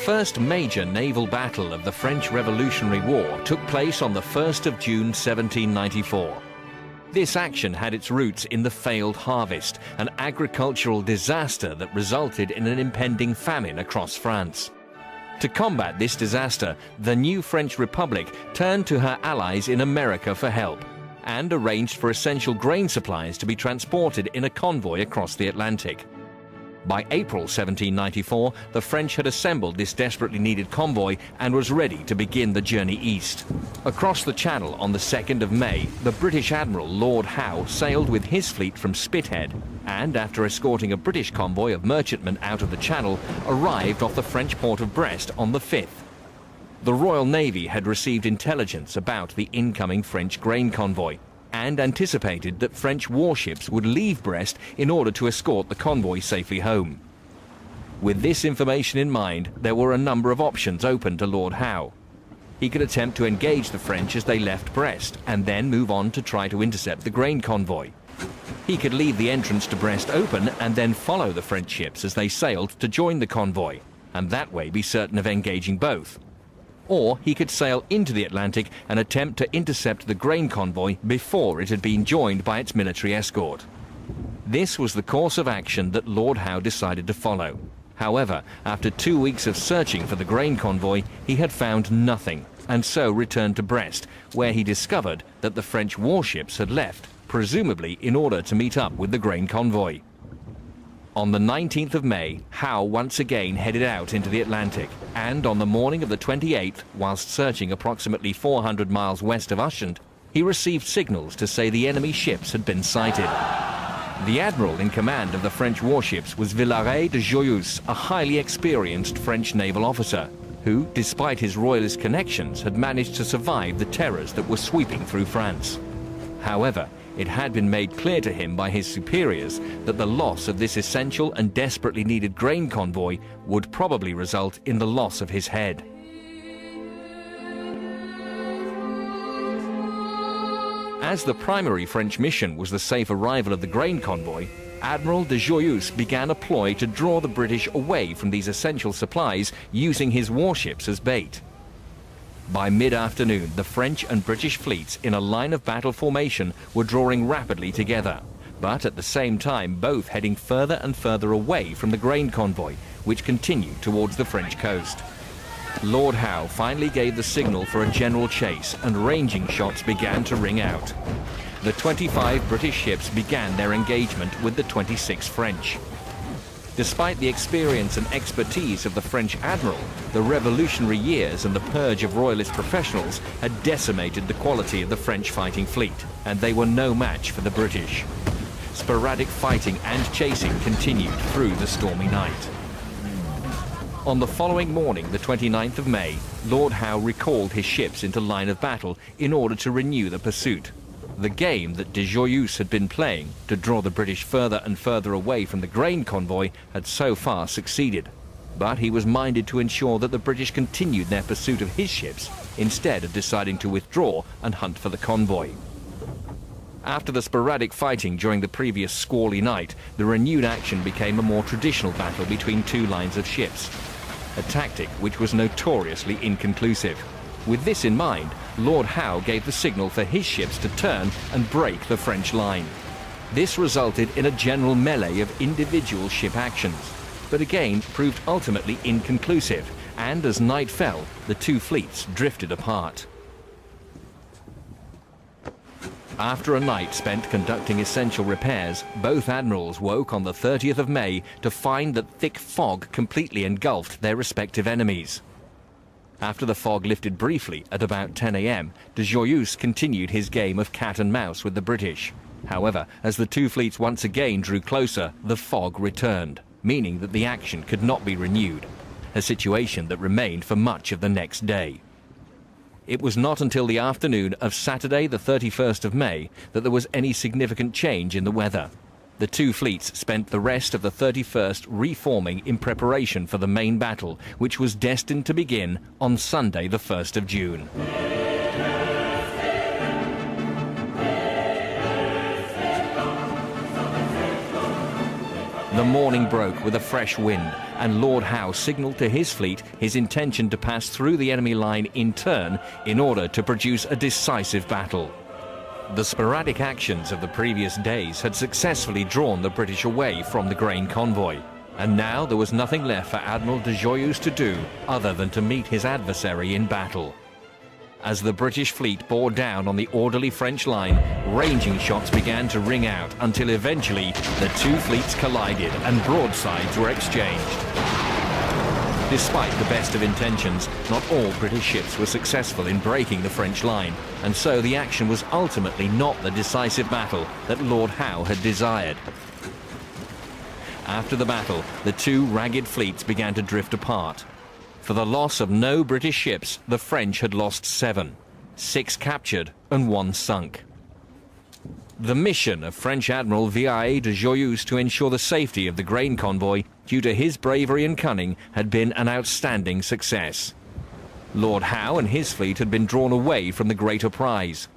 first major naval battle of the French Revolutionary War took place on the 1st of June 1794. This action had its roots in the failed harvest, an agricultural disaster that resulted in an impending famine across France. To combat this disaster, the new French Republic turned to her allies in America for help and arranged for essential grain supplies to be transported in a convoy across the Atlantic. By April 1794, the French had assembled this desperately needed convoy and was ready to begin the journey east. Across the Channel on the 2nd of May, the British Admiral Lord Howe sailed with his fleet from Spithead and, after escorting a British convoy of merchantmen out of the Channel, arrived off the French port of Brest on the 5th. The Royal Navy had received intelligence about the incoming French grain convoy and anticipated that French warships would leave Brest in order to escort the convoy safely home. With this information in mind, there were a number of options open to Lord Howe. He could attempt to engage the French as they left Brest and then move on to try to intercept the grain convoy. He could leave the entrance to Brest open and then follow the French ships as they sailed to join the convoy, and that way be certain of engaging both. Or he could sail into the Atlantic and attempt to intercept the grain convoy before it had been joined by its military escort. This was the course of action that Lord Howe decided to follow. However, after 2 weeks of searching for the grain convoy, he had found nothing, and so returned to Brest, where he discovered that the French warships had left, presumably in order to meet up with the grain convoy. On the 19th of May, Howe once again headed out into the Atlantic, and on the morning of the 28th, whilst searching approximately 400 miles west of Ushant, he received signals to say the enemy ships had been sighted. The admiral in command of the French warships was Villaret de Joyeuse, a highly experienced French naval officer, who, despite his royalist connections, had managed to survive the terrors that were sweeping through France. However, it had been made clear to him by his superiors that the loss of this essential and desperately needed grain convoy would probably result in the loss of his head. As the primary French mission was the safe arrival of the grain convoy, Admiral de Joyeuse began a ploy to draw the British away from these essential supplies using his warships as bait. By mid-afternoon, the French and British fleets in a line of battle formation were drawing rapidly together, but at the same time both heading further and further away from the grain convoy, which continued towards the French coast. Lord Howe finally gave the signal for a general chase, and ranging shots began to ring out. The 25 British ships began their engagement with the 26 French. Despite the experience and expertise of the French admiral, the revolutionary years and the purge of royalist professionals had decimated the quality of the French fighting fleet, and they were no match for the British. Sporadic fighting and chasing continued through the stormy night. On the following morning, the 29th of May, Lord Howe recalled his ships into line of battle in order to renew the pursuit. The game that de Joyeuse had been playing to draw the British further and further away from the grain convoy had so far succeeded, but he was minded to ensure that the British continued their pursuit of his ships instead of deciding to withdraw and hunt for the convoy. After the sporadic fighting during the previous squally night, the renewed action became a more traditional battle between two lines of ships, a tactic which was notoriously inconclusive. With this in mind, Lord Howe gave the signal for his ships to turn and break the French line. This resulted in a general melee of individual ship actions, but again proved ultimately inconclusive, and as night fell, the two fleets drifted apart. After a night spent conducting essential repairs, both admirals woke on the 30th of May to find that thick fog completely engulfed their respective enemies. After the fog lifted briefly at about 10 a.m., de Joyeuse continued his game of cat and mouse with the British. However, as the two fleets once again drew closer, the fog returned, meaning that the action could not be renewed, a situation that remained for much of the next day. It was not until the afternoon of Saturday, the 31st of May, that there was any significant change in the weather. The two fleets spent the rest of the 31st reforming in preparation for the main battle, which was destined to begin on Sunday, the 1st of June. The morning broke with a fresh wind, and Lord Howe signalled to his fleet his intention to pass through the enemy line in turn in order to produce a decisive battle. The sporadic actions of the previous days had successfully drawn the British away from the grain convoy, and now there was nothing left for Admiral de Joyeuse to do other than to meet his adversary in battle. As the British fleet bore down on the orderly French line, ranging shots began to ring out until eventually the two fleets collided and broadsides were exchanged. Despite the best of intentions, not all British ships were successful in breaking the French line, and so the action was ultimately not the decisive battle that Lord Howe had desired. After the battle, the two ragged fleets began to drift apart. For the loss of no British ships, the French had lost 7, 6 captured and 1 sunk. The mission of French Admiral Villayer de Joyeuse to ensure the safety of the grain convoy, due to his bravery and cunning, had been an outstanding success. Lord Howe and his fleet had been drawn away from the greater prize.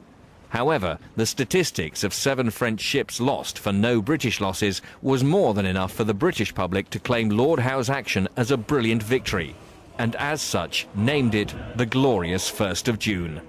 However, the statistics of 7 French ships lost for no British losses was more than enough for the British public to claim Lord Howe's action as a brilliant victory, and as such named it the Glorious 1st of June.